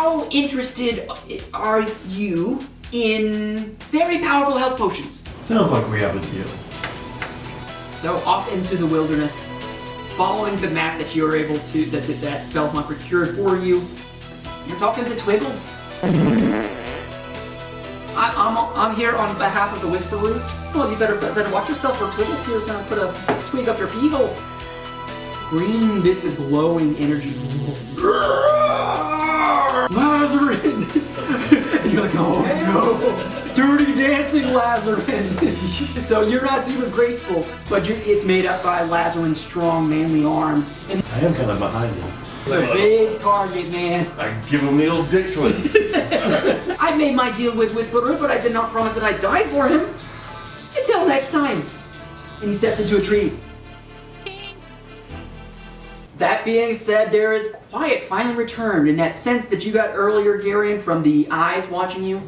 how interested are you in very powerful health potions? Sounds like we have a deal. So off into the wilderness, following the map that you were able to, that Belmont procured for you, you're talking to Twiggles. I'm here on behalf of the Whisper Root. Well, you better watch yourself, or Twiggles here is gonna put a twig up your pee hole. Green bits of glowing energy. Lazarin! And you're like, oh no! Dirty dancing Lazarin! So you're not super graceful, but it's made up by Lazarin's strong, manly arms. And I am kind of behind you. it's a big target, man. I give him the old dick twist. I made my deal with Whisperer, but I did not promise that I'd die for him. Until next time. And he steps into a tree. That being said, there is quiet finally returned in that sense that you got earlier, Garion, from the eyes watching you.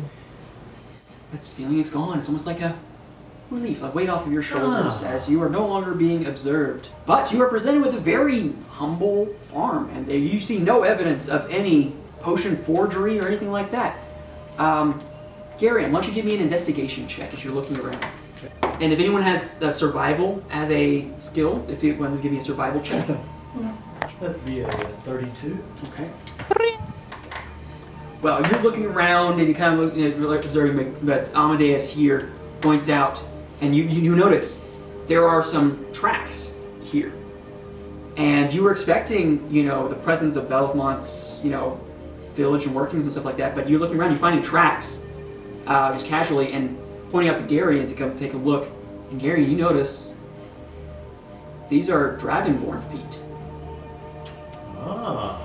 That feeling is gone. It's almost like a relief, a weight off of your shoulders as you are no longer being observed. But you are presented with a very humble farm, and you see no evidence of any potion forgery or anything like that. Garion, why don't you give me an investigation check as you're looking around? And if anyone has survival as a skill, if you want to give me a survival check. That'd be a 32. Okay. Well, you're looking around and you kind of look, observing that Amadeus here points out, and you notice there are some tracks here. And you were expecting, the presence of Belmont's, village and workings and stuff like that, but you're looking around, you're finding tracks, just casually, and pointing out to Garion to come take a look. And Garion, you notice these are dragonborn feet. Ah.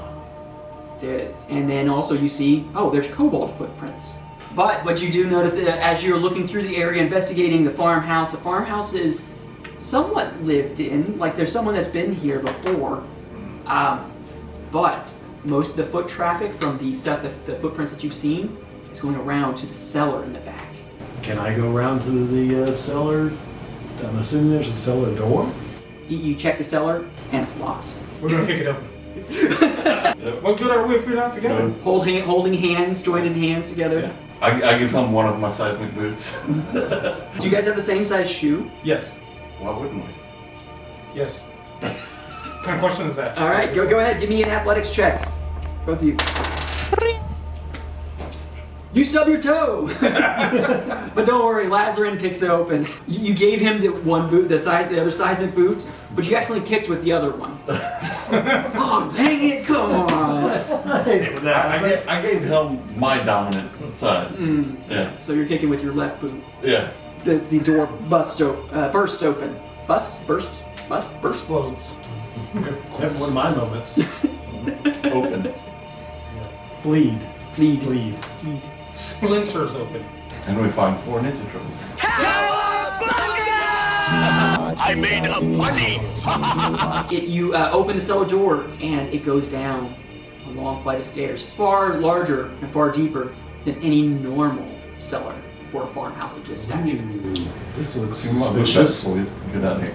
And then also you see, there's kobold footprints. But what you do notice as you're looking through the area investigating the farmhouse is somewhat lived in, like there's someone that's been here before. But most of the foot traffic from the footprints that you've seen is going around to the cellar in the back. Can I go around to the cellar? I'm assuming there's a cellar door? You check the cellar and it's locked. We're gonna kick it open. What good are we if we're not together? Holding hands, joined hands together. Yeah. I give him one of my seismic boots. Do you guys have the same size shoe? Yes. Why wouldn't we? Yes. What kind of question is that? All right, go ahead. Give me an athletics checks, both of you. You stub your toe, but don't worry. Lazarin kicks it open. You gave him the one boot, the other seismic boot, but you accidentally kicked with the other one. Oh dang it! Come on. I gave him my dominant side. Yeah. So you're kicking with your left boot. Yeah. The door burst open. Burst. Explodes. That's one of my moments. Opens. Fleed. Splinters open. And we find 4 ninja turtles. I made a funny. You open the cellar door and it goes down a long flight of stairs, far larger and far deeper than any normal cellar for a farmhouse of this stature. This looks You might be suspicious. successful. Get out here.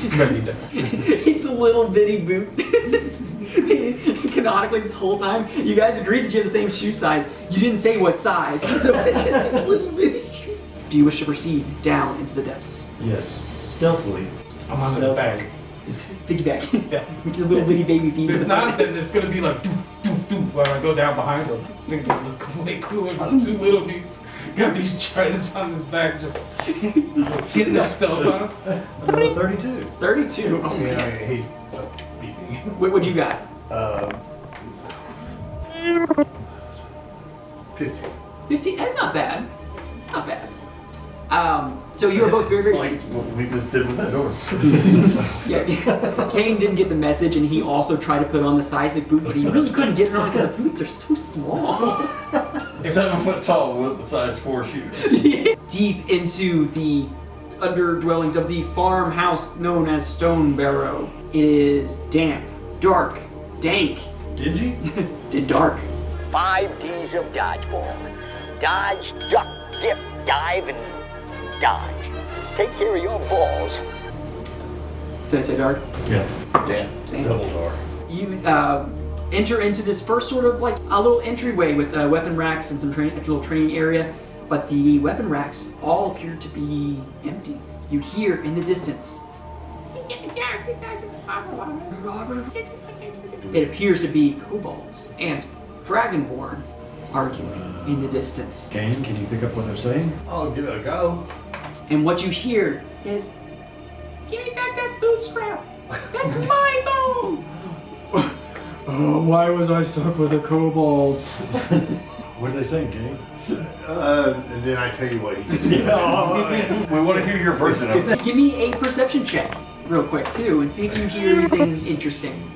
It's a little bitty boot. Canonically, this whole time, you guys agreed that you have the same shoe size. You didn't say what size, so it's just these little bitty shoes. Do you wish to proceed down into the depths? Yes, stealthily. I'm on his back. Piggyback. Yeah. With your little bitty baby feet. If not, then it's gonna be like doo doo doo when I go down behind him. I think it'll look way cooler than 2 little dudes. Got these tridents on his back, just getting their stuff on him. Another 32. 32. Oh Yeah, I man. hate beating. What you got? 50. 15? That's not bad. It's not bad. So you were both very, very... It's like what we just did with that door. Yeah, Kane didn't get the message, and he also tried to put on the seismic boot, but he really couldn't get it on because the boots are so small. 7 foot tall with the size 4 shoes. Deep into the underdwellings of the farmhouse known as Stonebarrow. It is damp, dark, dank, Dingy? and dark. 5 D's of dodgeball. Dodge, duck, dip, dive, and dodge. Take care of your balls. Did I say dark? Yeah. Damn. Damp. Double dark. You, enter into this first sort of like a little entryway with weapon racks and some little training area, but the weapon racks all appear to be empty. You hear in the distance. It appears to be kobolds and dragonborn arguing in the distance. Kane, can you pick up what they're saying? I'll give it a go. And what you hear is, "Give me back that food scrap! That's my bone!" Oh, why was I stuck with the kobolds? What are they saying, Kane? And then I tell you what he did. We want to hear your version of it. Give me a perception check real quick too and see if you hear anything interesting.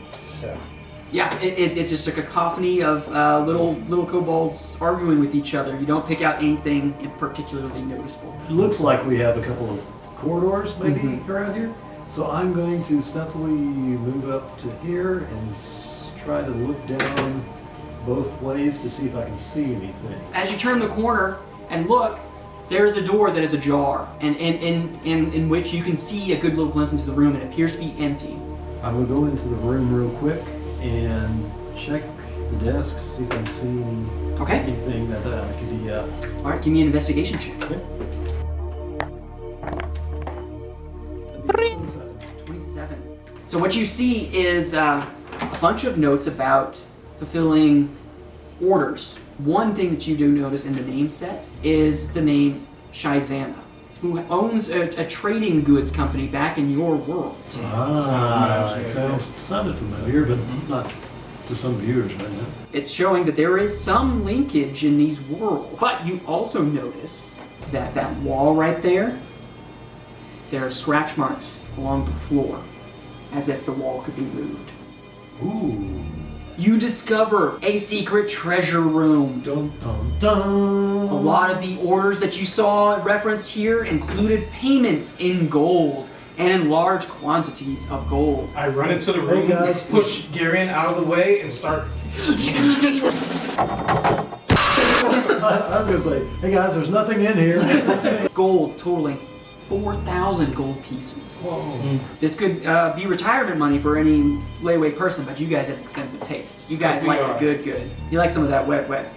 Yeah, it's just a cacophony of little kobolds arguing with each other. You don't pick out anything in particularly noticeable. It looks like we have a couple of corridors maybe around here. So I'm going to stealthily move up to here and try to look down both ways to see if I can see anything. As you turn the corner and look, there is a door that is ajar, and in which you can see a good little glimpse into the room. It appears to be empty. I will go into the room real quick and check the desk, see if I can see Okay. anything that could be All right, give me an investigation check. okay. 27. So what you see is a bunch of notes about fulfilling orders. One thing that you do notice in the name set is the name Shizana, who owns a trading goods company back in your world. It sounded familiar, but not to some viewers right now. It's showing that there is some linkage in these worlds. But you also notice that that wall right there, there are scratch marks along the floor, as if the wall could be moved. Ooh. You discover a secret treasure room. Dun, dun, dun. A lot of the orders that you saw referenced here included payments in gold and in large quantities of gold. I run into the room, guys. push Garion out of the way, and start. I was gonna say, hey guys, there's nothing in here. Gold totaling 4,000 gold pieces. Whoa. This could be retirement money for any layaway person, but you guys have expensive tastes. You guys We like are. the good. You like some of that wet.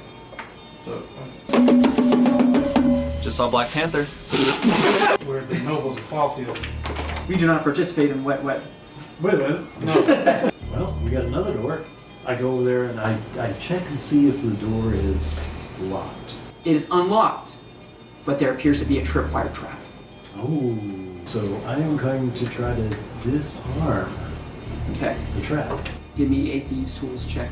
So, just saw Black Panther. We're the Nobles of Fallfield. We do not participate in wet. Wait a minute. No. Well, we got another door. I go over there and I check and see if the door is locked. It is unlocked, but there appears to be a tripwire trap. Oh. So I am going to try to disarm Okay. the trap. Give me a thieves' tools check.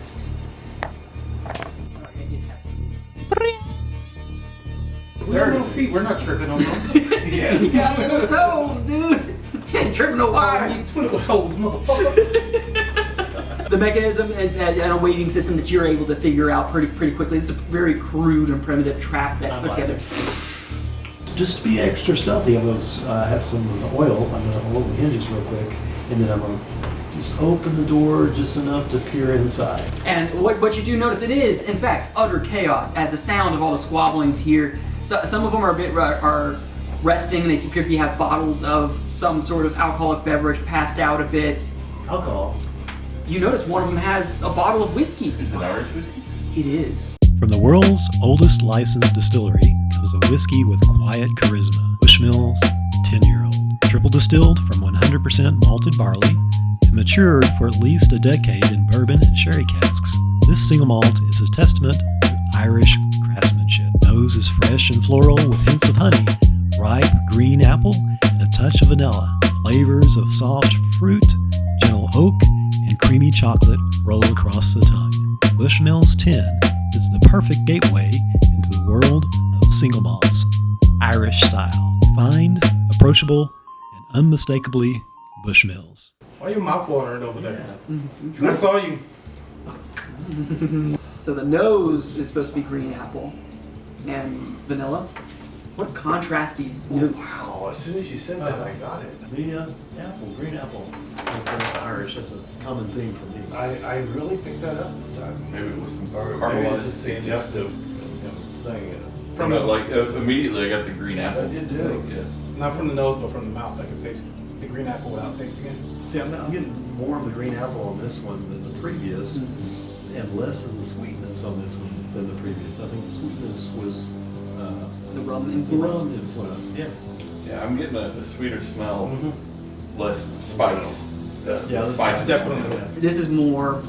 We got little feet. We're not tripping on them. Yeah. You got little toes, dude. You can't trip no wires. These twinkle toes, motherfucker. The mechanism is an awaiting system that you're able to figure out pretty quickly. It's a very crude and primitive trap that's put together. Just to be extra stealthy, I'm going to have some oil. I'm going to hold the hinges real quick, and then I'm going to just open the door just enough to peer inside. And what you do notice, it is, in fact, utter chaos as the sound of all the squabblings here. So, some of them are are resting. They appear to have bottles of some sort of alcoholic beverage passed out a bit. Alcohol. You notice one of them has a bottle of whiskey. Is it Irish whiskey? It is. From the world's oldest licensed distillery comes a whiskey with quiet charisma. Bushmills 10-year-old. Triple distilled from 100% malted barley and matured for at least a decade in bourbon and sherry casks. This single malt is a testament to Irish craftsmanship. Nose is fresh and floral with hints of honey, ripe green apple, and a touch of vanilla. Flavors of soft fruit, gentle oak, and creamy chocolate roll across the tongue. Bushmills 10 is the perfect gateway into the world of single malts, Irish style. Refined, approachable, and unmistakably Bushmills. Why your mouth watering over there? I saw you. So the nose is supposed to be green apple and vanilla. What contrasty notes? Wow, as soon as you said that, I got it. The green apple. Irish, that's a common theme for me. I really picked that up this time. Maybe it was some Or maybe it's a caramelized. suggestive saying it. From the, immediately I got the green apple. I did too. Yeah. Not from the nose, but from the mouth. I can taste the green apple without tasting it. See, I'm getting more of the green apple on this one than the previous. and less in the sweetness on this one than the previous. I think the sweetness was The rum the influence. rum influence. Yeah. Yeah, I'm getting a sweeter smell, less spice. Yeah, The the spice is definitely. This is more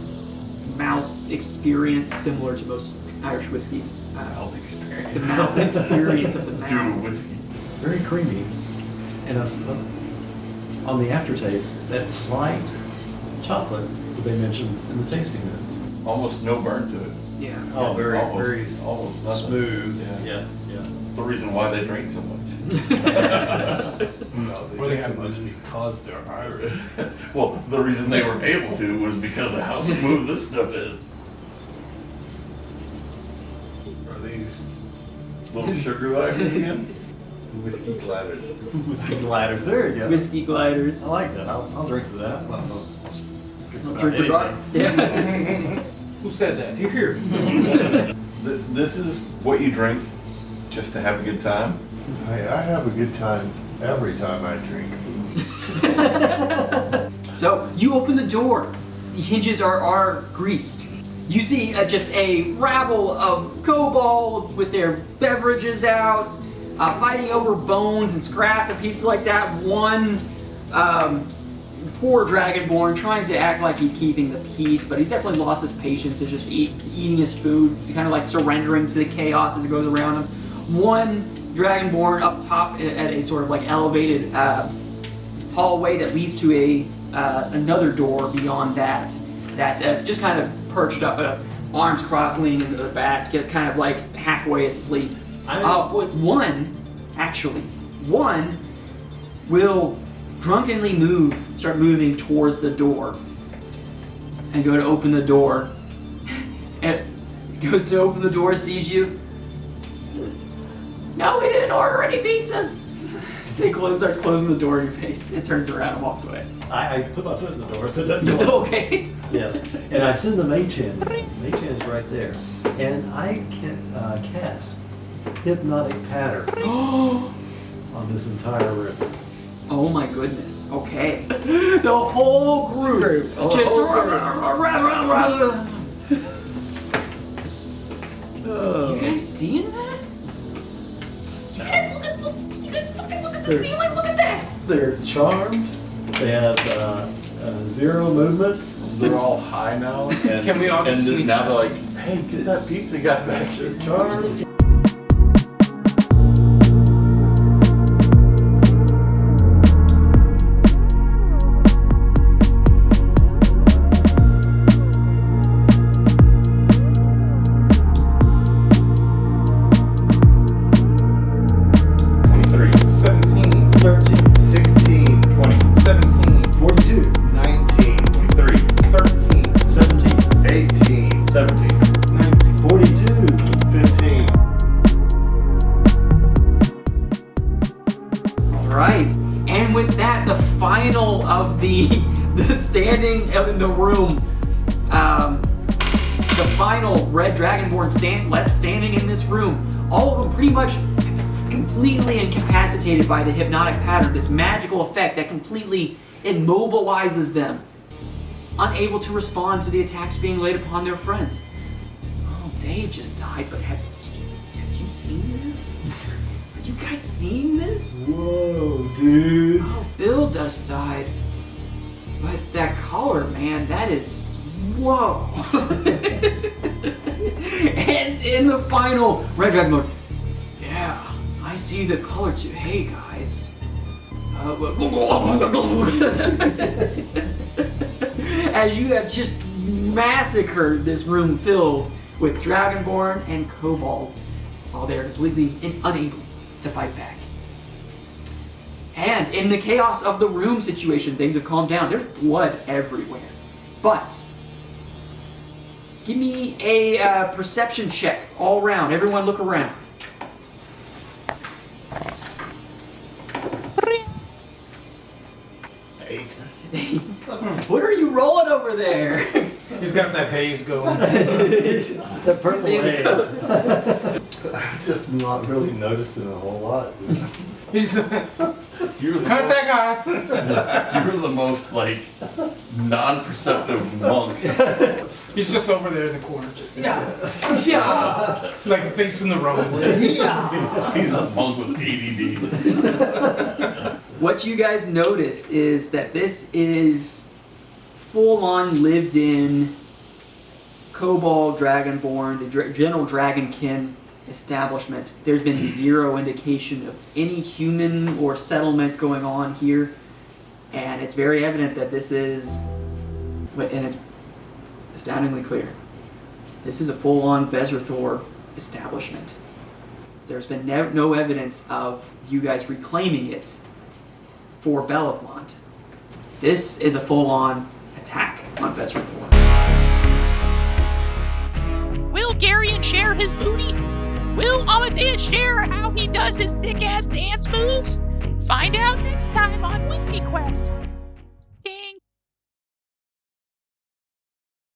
mouth experience, similar to most Irish whiskeys. Mouth The experience. mouth experience of the Due to mouth. whiskey. Very creamy. And on the aftertaste, that slight chocolate that they mentioned in the tasting notes. Almost no burn to it. Yeah. Oh, It's very, almost- very almost nothing. smooth. Yeah. Yeah. The reason why they drink so much. No, Well, they they do so have much because they're Irish. Well, the reason they were able to was because of how smooth this stuff is. Are these Little sugar lighters again. whiskey gliders? Whiskey gliders. There you go. Whiskey gliders. I like that. I'll drink to that. Well, I'll drink I'll about drink the anything. bar. Yeah. Who said that? Here. This is what you drink just to have a good time. I have a good time every time I drink. So you open the door. The hinges are greased. You see just a rabble of kobolds with their beverages out, fighting over bones and scrap and pieces like that. One poor dragonborn trying to act like he's keeping the peace, but he's definitely lost his patience. He's just eating his food, kind of like surrendering to the chaos as it goes around him. One dragonborn up top at a sort of like elevated hallway that leads to another door beyond that. That's just kind of perched up, arms crossed, leaning into the back, get kind of like halfway asleep. One will drunkenly start moving towards the door, and go to open the door, and goes to open the door, sees you. No, we didn't order any pizzas. He starts closing the door in your face. It turns around and walks away. I put my foot in the door so it doesn't go off. Okay. Yes. And I send the mage hand. Mage hand's right there. And I can cast hypnotic pattern on this entire room. Oh my goodness. Okay. The whole group just. You guys seeing that? You guys fucking look at the ceiling. Look at that. They're charmed. They have zero movement. They're all high now, and, Can we all just and sneak now they're past? like, hey, get that pizza guy back here. Charmed. The standing in the room, the final red dragonborn left standing in this room, all of them pretty much completely incapacitated by the hypnotic pattern, this magical effect that completely immobilizes them, unable to respond to the attacks being laid upon their friends. Oh, Dave just died, but have you seen this? Have you guys seen this? Whoa, dude. Oh, Bill just died. But that color, man, that is... Whoa! And in the final, Red Dragon mode, yeah, I see the color too. Hey, guys. As you have just massacred this room filled with Dragonborn and Kobolds, while they are completely unable to fight back. And in the chaos of the room situation, things have calmed down. There's blood everywhere. But give me a perception check all around. Everyone look around. What are you rolling over there? He's got that haze going. That purple haze. I'm just not really noticing a whole lot. He's You're the contact eye. You're the most like non-perceptive monk. He's just over there in the corner, just yeah, like facing the road. He's a monk with ADD. What you guys notice is that this is full-on lived-in Kobold, Dragonborn, the general Dragonkin establishment. There's been zero indication of any human or settlement going on here, and it's very evident that this is, and it's astoundingly clear, this is a full-on Vezrathor establishment. There's been no evidence of you guys reclaiming it for Bellamont. This is a full-on attack on Vezrathor. Will Garion share his booty? Will Amadeus share how he does his sick-ass dance moves? Find out next time on Whiskey Quest.